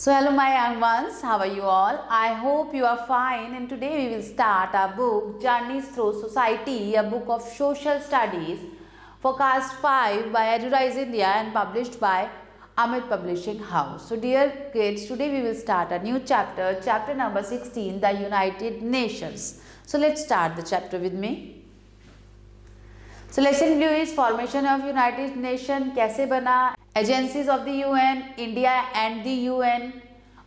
So hello my young ones, how are you all? I hope you are fine, and today we will start our book Journeys Through Society, a book of social studies for class 5 by Edurise India and published by Amit Publishing House. So dear kids, today we will start a new chapter, chapter number 16, the United Nations. So let's start the chapter with me. So lesson view is formation of United Nation, कैसे बना, agencies of the UN, India and the UN,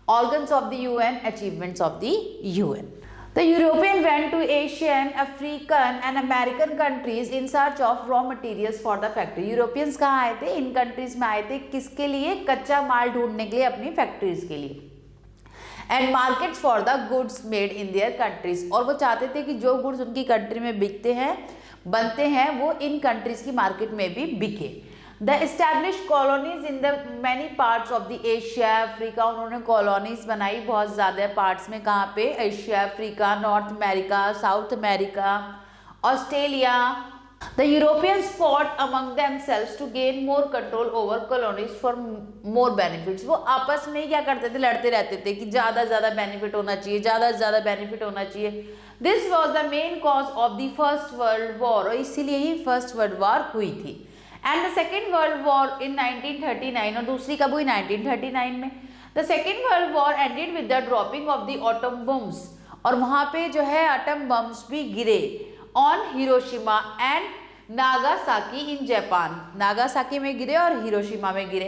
organs of the UN, achievements of the UN. The European went to Asian, African and American countries in search of raw materials for the factory. Europeans कहाँ आए थे? इन countries में आए थे किसके लिए? कच्चा माल ढूंढने के लिए अपनी factories के लिए. And markets for the goods made in their countries, और वो चाहते थे कि जो गुड्स उनकी कंट्री में बिकते हैं बनते हैं वो इन कंट्रीज की मार्केट में भी बिके. The established colonies in the many parts of the Asia Africa, उन्होंने कॉलोनीज बनाई बहुत ज़्यादा पार्ट्स में. कहाँ पे? Asia, Africa, north America, south America, Australia. The Europeans fought among themselves to gain more control over colonies for more benefits. वो आपस में क्या करते थे? लड़ते रहते थे कि ज़्यादा बेनिफिट होना चाहिए, ज़्यादा बेनिफिट होना चाहिए. This was the main cause of the First World War, और इसीलिए ही फर्स्ट वर्ल्ड वॉर हुई थी. And the Second World War in 1939, और दूसरी कब हुई? 1939 में. The Second World War ended with the dropping of the atom bombs, और वहाँ पे जो है एटम बम्स भी गिरे on Hiroshima and Nagasaki in Japan. Nagasaki में गिरे और हिरोशिमा में गिरे.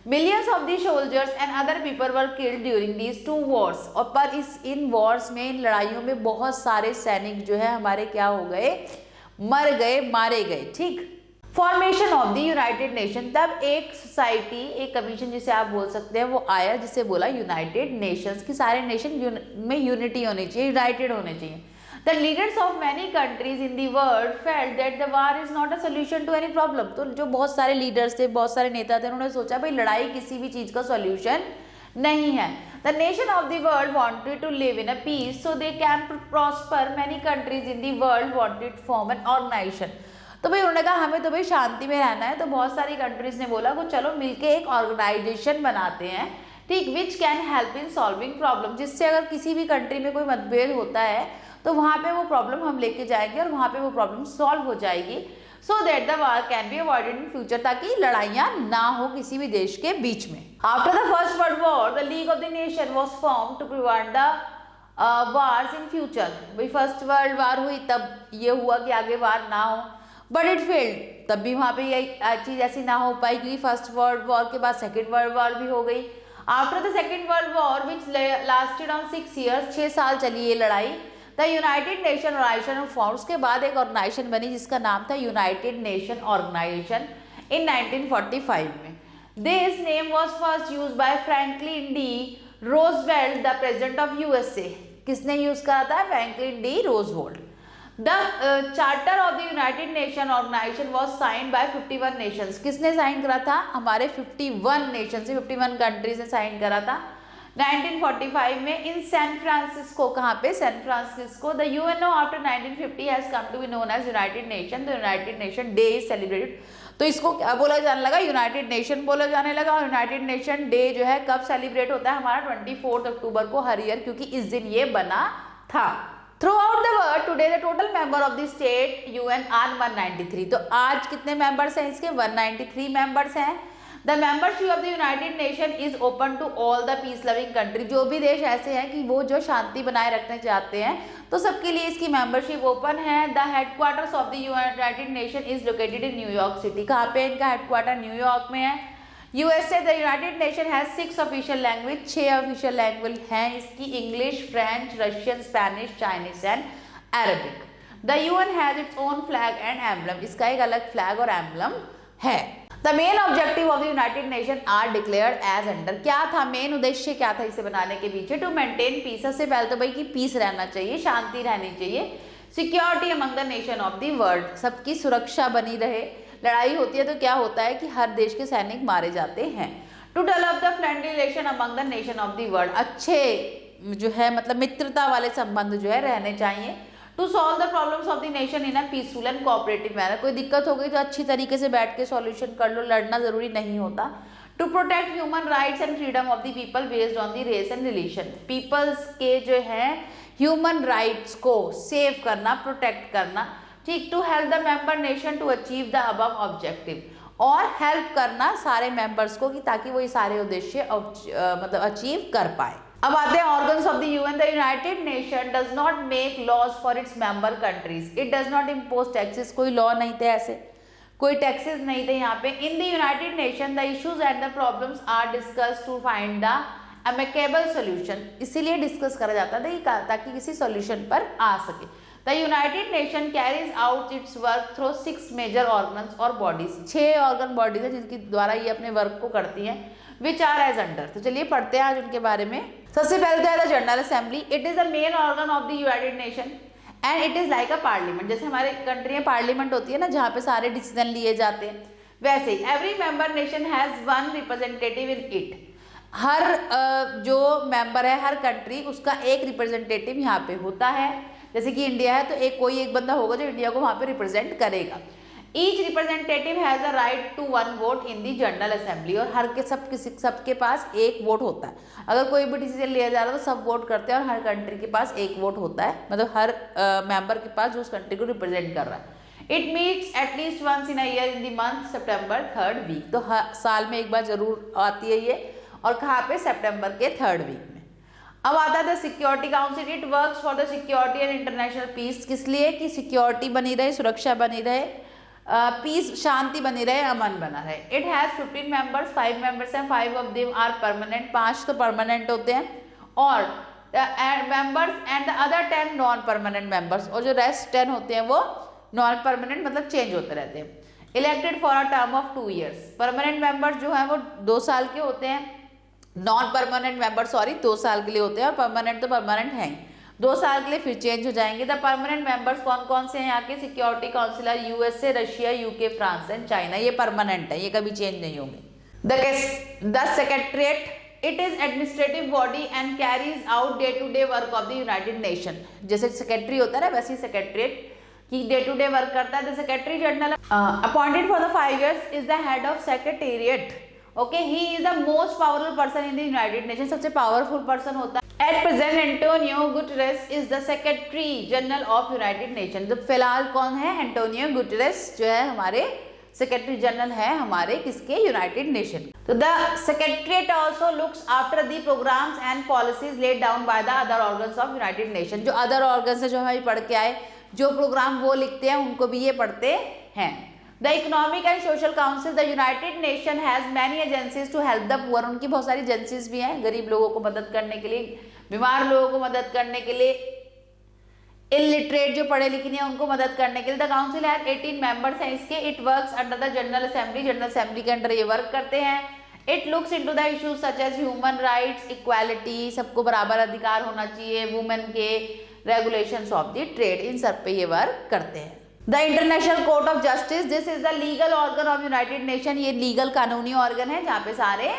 Millions of the soldiers and other people were killed during these two Wars, और पर इन वॉर्स में, इन लड़ाइयों में बहुत सारे सैनिक जो है हमारे क्या हो गए? मर गए, मारे गए. ठीक. Formation of the United nation, तब एक सोसाइटी, एक कमीशन जिसे आप बोल सकते हैं वो आया जिसे बोला यूनाइटेड नेशंस, की सारे नेशन में यूनिटी होनी चाहिए, यूनाइटेड होने चाहिए. The leaders of many countries in the world felt that the war is not a solution to any problem. तो जो बहुत सारे लीडर्स थे, बहुत सारे नेता थे, उन्होंने सोचा भाई लड़ाई किसी भी चीज का सॉल्यूशन नहीं है. The nation of the world wanted to live in a peace, so they can prosper. Many countries in the world wanted to form an organization. तो भाई उन्होंने कहा हमें तो भाई शांति में रहना है, तो बहुत सारी कंट्रीज ने बोला कि चलो मिलके एक ऑर्गेनाइजेशन बनाते हैं, ठीक, which can help in solving problem, जिससे अगर किसी भी कंट्री में कोई मतभेद होता है तो वहाँ पे वो प्रॉब्लम हम लेके जाएंगे और वहाँ पे वो प्रॉब्लम सॉल्व हो जाएगी. So that the war can be avoided in future, ताकि लड़ाइयाँ ना हो किसी भी देश के बीच में. After the first world war the league of the nation was form to prevent the wars in future. भाई फर्स्ट वर्ल्ड वार हुई तब ये हुआ कि आगे वार ना हो, बट इट फेल्ड. तब भी वहाँ पे ये चीज ऐसी ना हो पाई क्योंकि फर्स्ट वर्ल्ड वॉर के बाद सेकेंड वर्ल्ड वॉर भी हो गई. After the second world war which lasted on 6 years, 6 साल चली ये लड़ाई. The United Nation organisation form, उसके बाद एक ऑर्गेनाइजेशन बनी जिसका नाम था यूनाइटेड नेशन ऑर्गेनाइजेशन इन 1945 में. This name was first used by Franklin D Roosevelt, the president of USA. किसने यूज करा था? Franklin D Roosevelt. The charter of the United Nation organisation was signed by 51 nations. किसने sign करा था? हमारे 51 nation से, 51 countries ने sign करा था 1945 में इन सैन फ्रांसिस्को. कहाँ पे? San Francisco. The UNO after 1950 has come to be known as United Nation. The United Nation day is celebrated. तो इसको क्या बोला जाने लगा? यूनाइटेड नेशन बोला जाने लगा. और यूनाइटेड नेशन डे जो है कब सेलिब्रेट होता है? हमारा 24 अक्टूबर को हर ईयर, क्योंकि इस दिन ये बना था. Throughout the world today the total member of the state UN are 193. तो आज कितने मेंबर्स हैं इसके? 193 मेंबर्स हैं. The membership of the United Nation is open to all the peace loving country. जो भी देश ऐसे हैं कि वो जो शांति बनाए रखना चाहते हैं तो सबके लिए इसकी मेंबरशिप ओपन है. The headquarters of the United Nation is located in New York City. कहाँ पे इनका हेडक्वार्टर? न्यूयॉर्क में है. USA the United Nation has 6 official language. 6 official language हैं इसकी: English, French, Russian, Spanish, Chinese and Arabic. The UN has its own flag and emblem. इसका एक अलग फ्लैग और एम्बलम है. The main objective of the United Nations are declared as under. क्या था main उद्देश्य, क्या था इसे बनाने के पीछे? To maintain peace. सबसे पहले तो भाई कि पीस रहना चाहिए, शांति रहनी चाहिए. Security among the nation of the world, सबकी सुरक्षा बनी रहे. लड़ाई होती है तो क्या होता है कि हर देश के सैनिक मारे जाते हैं. To develop the friendly relation among the nation of the world, अच्छे जो है मतलब मित्रता वाले संबंध जो है रहने चाहिए. To solve the problems of the nation in a peaceful and cooperative manner, कोई दिक्कत हो गई तो अच्छी तरीके से बैठ के सॉल्यूशन कर लो, लड़ना जरूरी नहीं होता. To protect human rights and freedom of the people based on the race and religion, peoples के जो है ह्यूमन राइट्स को सेव करना, प्रोटेक्ट करना, ठीक, to help the member nation to achieve the above objective, और हेल्प करना सारे मेंबर्स को कि ताकि वो ये सारे उद्देश्य मतलब अचीव कर पाए। अब आते हैं organs of the UN. The United Nation does not make laws for its member countries, it does not impose taxes, कोई लॉ नहीं थे ऐसे, कोई टैक्सेस नहीं थे यहाँ पे। In the United Nation the issues and the problems are discuss to find the amicable solution, इसीलिए डिस्कस करा जाता था ताकि किसी सोल्यूशन पर आ सके। The United Nation carries out its work through 6 major organs और बॉडीज, 6 ऑर्गन बॉडीज है जिनके द्वारा ये अपने वर्क को करती हैं, विच आर एज अंडर। तो चलिए पढ़ते हैं आज उनके बारे में। सबसे पहले तो है the general assembly, it is the main organ of the United nation and it is like a parliament, जैसे हमारे कंट्री में पार्लियामेंट होती है ना जहाँ पे सारे डिसीजन लिए जाते हैं, वैसे ही every member nation has one representative in it, हर जो मेंबर है हर कंट्री उसका एक रिप्रेजेंटेटिव यहाँ पे होता है। जैसे कि इंडिया है तो एक बंदा होगा जो इंडिया को वहाँ पे रिप्रेजेंट करेगा। Each representative has a right to 1 vote in the general assembly, और हर के सबके पास एक वोट होता है। अगर कोई भी डिसीजन लिया जा रहा है तो सब वोट करते हैं और हर कंट्री के पास एक वोट होता है, मतलब हर मेंबर के पास जो उस कंट्री को रिप्रेजेंट कर रहा है। It meets at least once in a year in the month September 3rd week, तो साल में एक बार जरूर आती है ये, और कहाँ पे, सितंबर के 3rd वीक में। अब आता है security council, it works for the security and international peace, किस लिए कि सिक्योरिटी बनी रहे, सुरक्षा बनी रहे, पीस शांति बनी रहे, अमन बना रहे। इट हैज 15 मेंबर्स, 5 मेंबर्स हैं, 5 ऑफ देम आर परमानेंट, 5 तो परमानेंट होते हैं, और members and the other 10 non permanent members, और जो रेस्ट 10 होते हैं वो नॉन परमानेंट मतलब चेंज होते रहते हैं। Elected for a term of 2 years, permanent members जो है वो 2 साल के होते हैं, नॉन परमानेंट मेंबर 2 साल के लिए होते हैं, और परमानेंट तो परमानेंट हैं 2 साल के लिए, फिर चेंज हो जाएंगे। द परमानेंट मेंबर्स कौन कौन से हैं यहाँ के, security council, USA, Russia, UK, France and China, ये परमानेंट है, ये कभी चेंज नहीं होंगे। The secretariat, it is administrative body and carries out day to day work of the United Nation, जैसे सेक्रेटरी होता है ना वैसे ही सेक्रेटरीट की डे टू डे वर्क करता है। The secretary general appointed for the 5 years is the head of secretariat, okay, he is the most powerful person in the United nation, सबसे पावरफुल पर्सन होता है। At present Antonio Guterres is the secretary general of United Nation, तो फिलहाल कौन है, Antonio Guterres जो है हमारे सेक्रेटरी जनरल है हमारे किसके, यूनाइटेड नेशन। तो the secretariat also looks after the programmes and policies laid down by the other organs of United Nation, जो अदर ऑर्गन्स है जो हम पढ़ के आए, जो प्रोग्राम वो लिखते हैं उनको भी ये पढ़ते हैं। The economic and social council, the United Nation has many agencies to help the poor, उनकी बहुत सारी एजेंसीज भी हैं गरीब लोगों को मदद करने के लिए, बीमार लोगों को मदद करने के लिए, इलिटरेट जो पढ़े लिखे नहीं है उनको मदद करने के लिए। द काउंसिल हैज 18 मेंबर्स हैं इसके। It works under the general assembly, general assembly के अंडर ये वर्क करते हैं। It looks into the issues such as human rights, equality, सबको बराबर अधिकार होना चाहिए, वुमेन के, रेगुलेशंस ऑफ द ट्रेड, इन सब पे ये वर्क करते हैं। The international court of justice, this is the legal organ of United Nation, ये लीगल कानूनी ऑर्गन है जहाँ पे सारे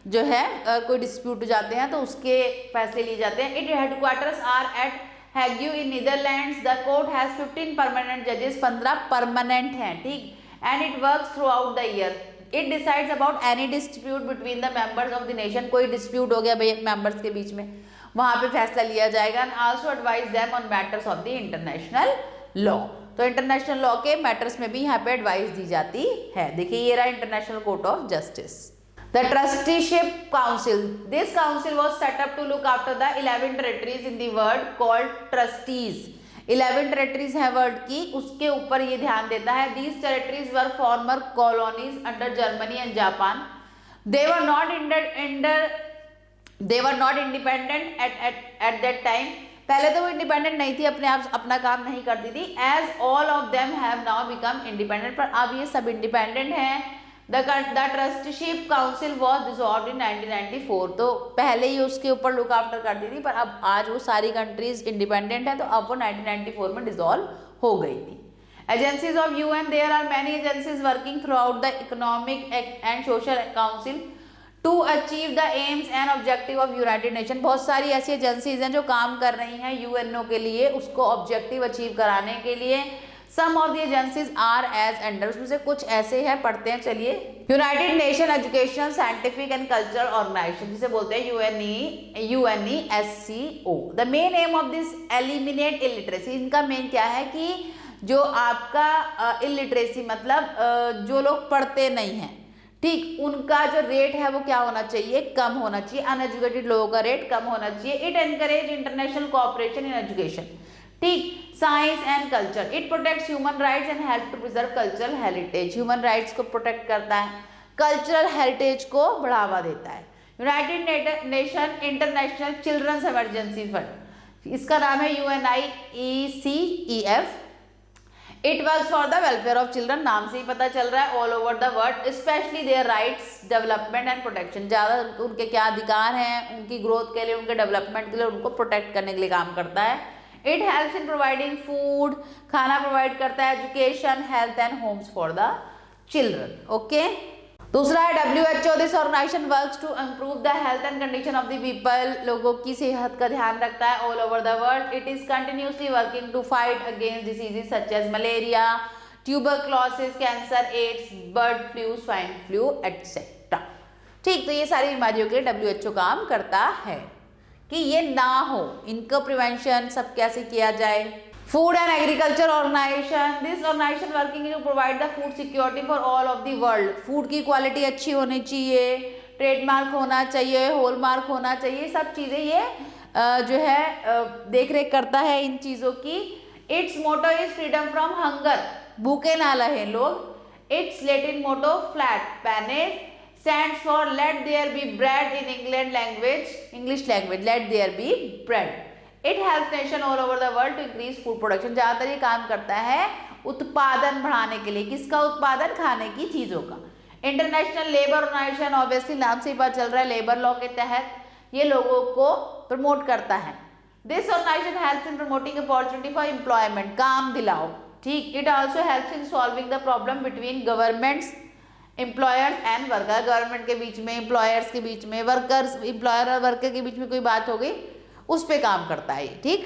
जो है कोई डिस्प्यूट हो जाते हैं तो उसके फैसले लिए जाते हैं। It headquarters are at Hague in Netherlands. The court has 15 permanent जजेस, 15 परमानेंट हैं, ठीक, and it works through out the year. It decides about any dispute between the members of the nation, कोई डिस्प्यूट हो गया भाई members के बीच में, वहां पे फैसला लिया जाएगा। And also advise them on matters of the international law, तो इंटरनेशनल लॉ के मैटर्स में भी यहाँ पे एडवाइस दी जाती है। देखिए ये रहा international court of justice. The trusteeship council, this council was set up to look after the 11 territories in the world called trustees. 11 territories है वर्ल्ड की, उसके ऊपर ये ध्यान देता है। These territories were former colonies under Germany and Japan. They were not independent at that time, पहले तो वो इंडिपेंडेंट नहीं थी, अपने आप अपना काम नहीं करती थी। As all of them have now become independent, पर अब ये सब इंडिपेंडेंट हैं। The trusteeship council was dissolved in 1994, तो पहले ही उसके ऊपर लुक आफ्टर करती थी, पर अब आज वो सारी कंट्रीज इंडिपेंडेंट है तो अब वो 1994 में डिसॉल्व हो गई थी। Agencies of UN, there are many agencies working through out the economic and social council to achieve the aims and objective of United Nation. बहुत सारी ऐसी एजेंसीज हैं जो काम कर रही हैं यूएनओ के लिए, उसको ऑब्जेक्टिव अचीव कराने के लिए। Some of the agencies are as under, उसमें से कुछ ऐसे हैं, पढ़ते हैं चलिए। United Nation educational scientific and cultural organisation, जिसे बोलते हैं UNESCO। The main aim of this eliminate illiteracy, इनका मेन क्या है कि जो आपका इलिटरेसी मतलब जो लोग पढ़ते नहीं हैं, ठीक, उनका जो रेट है वो क्या होना चाहिए, कम होना चाहिए। अनएजुकेटेड लोगों का रेट कम होना चाहिए। It encourage international cooperation in education, ठीक, science and culture. It protects human rights and help to preserve cultural heritage, human rights को प्रोटेक्ट करता है, कल्चरल हेरिटेज को बढ़ावा देता है। United Nation international children's emergency fund, इसका नाम है UNICEF। It works for the welfare of children, नाम से ही पता चल रहा है, all over the world, specially their rights, development and protection, ज़्यादा उनके क्या अधिकार हैं, उनकी ग्रोथ के लिए, उनके डेवलपमेंट के लिए, उनको प्रोटेक्ट करने के लिए काम करता है। It helps in providing food, खाना प्रोवाइड करता है, education, health and homes for the children. Okay, दूसरा है WHO। This organisation works to improve the health and condition of the people, लोगों की सेहत का ध्यान रखता है all over the world. It is continuously working to fight against diseases such as malaria, tuberculosis, cancer, AIDS, bird flu, swine flu etcetera. ठीक, तो ये सारी बीमारियों के लिए WHO काम करता है कि ये ना हो, इनका प्रिवेंशन सब कैसे किया जाए। Food and agriculture organisation, this organisation working to provide the food security for all of the world. Food की क्वालिटी अच्छी होनी चाहिए, ट्रेडमार्क होना चाहिए, हॉलमार्क होना चाहिए, सब चीज़ें ये जो है देख रेख करता है इन चीज़ों की। Its motto is freedom from hunger, भूखे ना रहे लोग। इट्स लैटिन मोटो फ्लैट पैनेज stands for let there be bread in English language, let there be bread. It helps nation all over the world to increase food production. ज़्यादातर ये काम करता है उत्पादन बढ़ाने के लिए, किसका उत्पादन, खाने की चीज़ों का। इंटरनेशनल लेबर ऑर्गेनाइजेशन, ऑब्वियसली नाम से ही पता चल रहा है, लेबर लॉ के तहत ये लोगों को प्रमोट करता है। This organisation helps in promoting opportunity for employment, काम दिलाओ, ठीक। It also helps in solving the problem between governments, employers and worker, government के बीच में, एम्प्लॉयर्स के बीच में, वर्कर्स, एम्प्लॉयर और वर्कर के बीच में कोई बात हो गई, उस पे काम करता है, ठीक।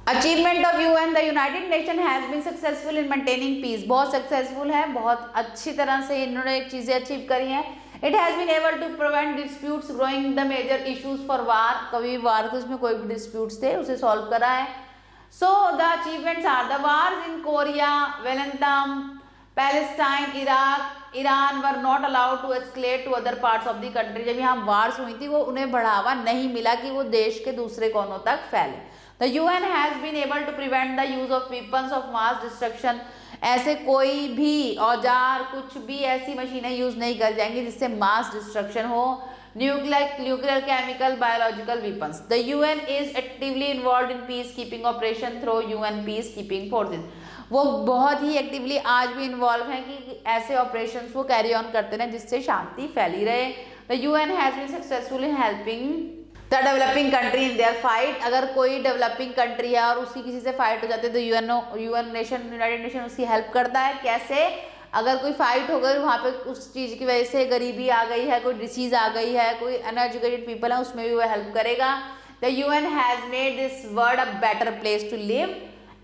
Achievement of UN, the United Nation has been successful in maintaining peace, बहुत सक्सेसफुल है, बहुत अच्छी तरह से इन्होंने चीजें अचीव करी हैं। It has been able to prevent disputes growing the major issues for war, कभी वार के उसमें कोई भी डिस्प्यूट्स थे उसे सॉल्व करा है। So the achievements are the wars in Korea, Vietnam, Palestine, Iraq, Iran were not allowed to escalate to other parts of the country. जब यहाँ वार्स हुई थी वो उन्हें बढ़ावा नहीं मिला कि वो देश के दूसरे कोनों तक फैले। The UN has been able to prevent the use of weapons of mass destruction, ऐसे कोई भी औजार, कुछ भी ऐसी मशीनें यूज नहीं कर जाएंगी जिससे मास डिस्ट्रक्शन हो, nuclear, chemical, biological weapons. The UN is actively involve in peace keeping operation through UN peace keeping forces, वो बहुत ही एक्टिवली आज भी इन्वॉल्व हैं कि ऐसे ऑपरेशंस वो कैरी ऑन करते हैं जिससे शांति फैली रहे। The UN has been successful in helping the developing country in their fight, अगर कोई डेवलपिंग कंट्री है और उसकी किसी से फाइट हो जाती है तो यूनाइटेड नेशन उसकी हेल्प करता है। कैसे, अगर कोई फाइट हो गई वहाँ पे उस चीज़ की वजह से गरीबी आ गई है, कोई डिसीज आ गई है, कोई अनएजुकेटेड पीपल है, उसमें भी वो हेल्प करेगा। The UN has made this world a better place to live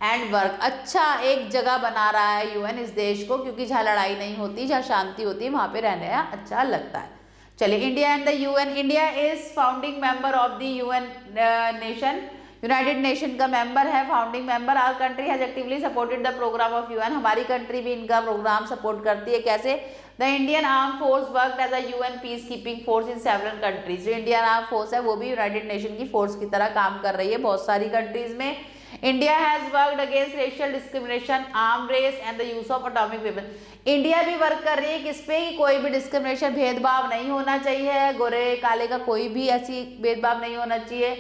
and work, अच्छा एक जगह बना रहा है UN इस देश को, क्योंकि जहाँ लड़ाई नहीं होती, जहाँ शांति होती है, वहाँ पे रहने अच्छा लगता है। चलिए, India and the UN, India is founding member of the UN nation, United Nation का मेंबर है, founding member. Our country has actively supported the programme of UN, हमारी कंट्री भी इनका प्रोग्राम सपोर्ट करती है। कैसे, the Indian arm force work as a UN peace keeping force in several countries, जो Indian arm force है वो भी यूनाइटेड नेशन की फोर्स की तरह काम कर रही है बहुत सारी कंट्रीज में। India has worked against racial discrimination, arm race and the use of atomic weapon, India भी वर्क कर रही है किस पे, कोई भी डिस्क्रिमिनेशन, भेदभाव नहीं होना चाहिए, गोरे काले का कोई भी ऐसी भेदभाव नहीं होना चाहिए,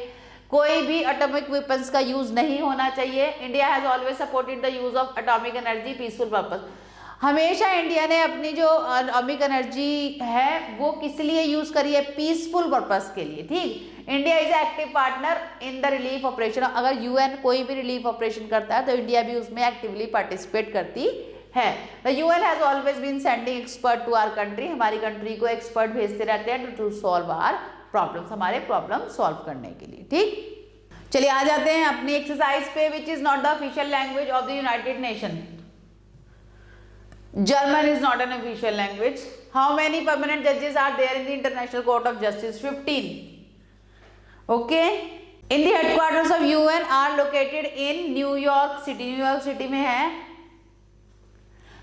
कोई भी एटॉमिक वेपन्स का यूज नहीं होना चाहिए। India has always supported the use of atomic energy peaceful purpose, हमेशा इंडिया ने अपनी जो एटॉमिक एनर्जी है वो किस लिए यूज करी है, पीसफुल पर्पस के लिए, ठीक। India is active partner in the relief operation, अगर UN कोई भी रिलीफ ऑपरेशन करता है तो इंडिया भी उसमें एक्टिवली पार्टिसिपेट करती है। The UN has always been sending expert to our country, हमारी कंट्री को एक्सपर्ट भेजते रहते हैं टू सॉल्व आवर प्रॉब्लम्स, हमारे प्रॉब्लम सॉल्व करने के लिए, ठीक। चलिए आ जाते हैं अपनी एक्सरसाइज पे, which is not the official language of the United nation. German is not an official language. How many permanent judges are there in the International Court of Justice? 15. Okay. In the headquarters of UN are located in New York City. New York City में है.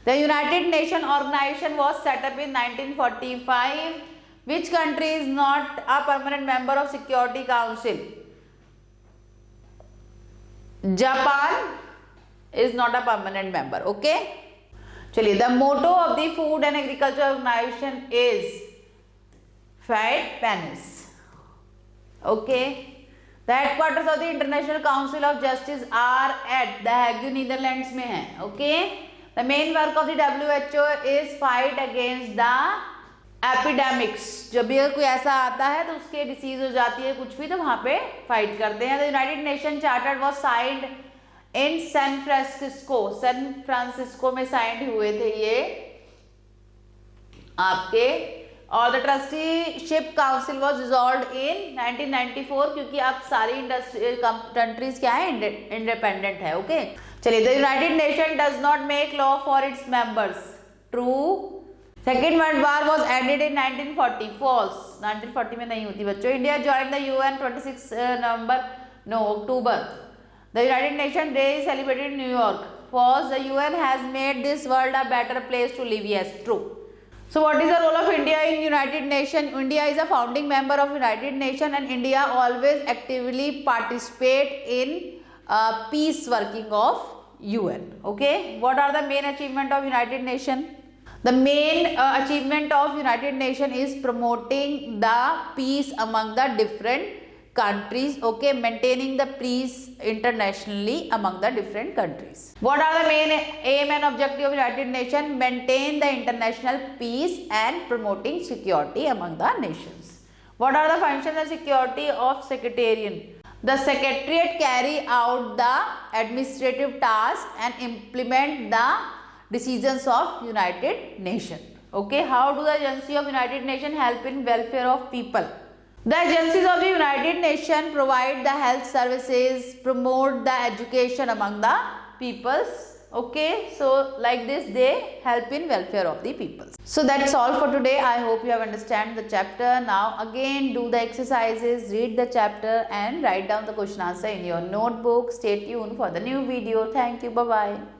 The United Nations organization was set up in 1945. Which country is not a permanent member of Security Council? Japan is not a permanent member. Okay. चलिए, the motto of the Food and Agriculture Organization is Fiat Panis. Okay. The headquarters of the International Council of Justice are at The Hague, Netherlands में है. Okay. The main work of the WHO is fight against the epidemics. जब भी कोई ऐसा आता है तो उसके डिसीज हो जाती है कुछ भी, तो वहाँ पे फाइट करते हैं. The United Nations Charter was signed in San Francisco. San Francisco में साइंड हुए थे ये आपके. और the trusteeship council was dissolved in 1994, क्योंकि अब सारी कंट्रीज क्या है, इंडिपेंडेंट है. ओके. चलिए, the United Nation does not make law for its members. True. Second world war was ended in 1940. False. 1940 में नहीं होती बच्चों. India join the UN 26 October. The United Nation day is celebrated in New York. False. The UN has made this world a better place to live. Yes, true. So what is the role of India in United Nations? India is a founding member of United Nations, and India always actively participate in peace working of UN. Okay. What are the main achievement of United Nations? The main achievement of United Nations is promoting the peace among the different countries. Okay. Maintaining the peace internationally among the different countries. What are the main aim and objective of United Nations? Maintain the international peace and promoting security among the nations. What are the functions and security of Secretariat? The Secretariat carry out the administrative tasks and implement the decisions of United Nations. Okay. How do the agency of United Nations help in welfare of people? The agencies of the United Nations provide the health services, promote the education among the peoples. Okay, so like this they help in welfare of the peoples. So that's all for today. I hope you have understand the chapter. Now again do the exercises, read the chapter and write down the question answer in your notebook. Stay tuned for the new video. Thank you. Bye bye.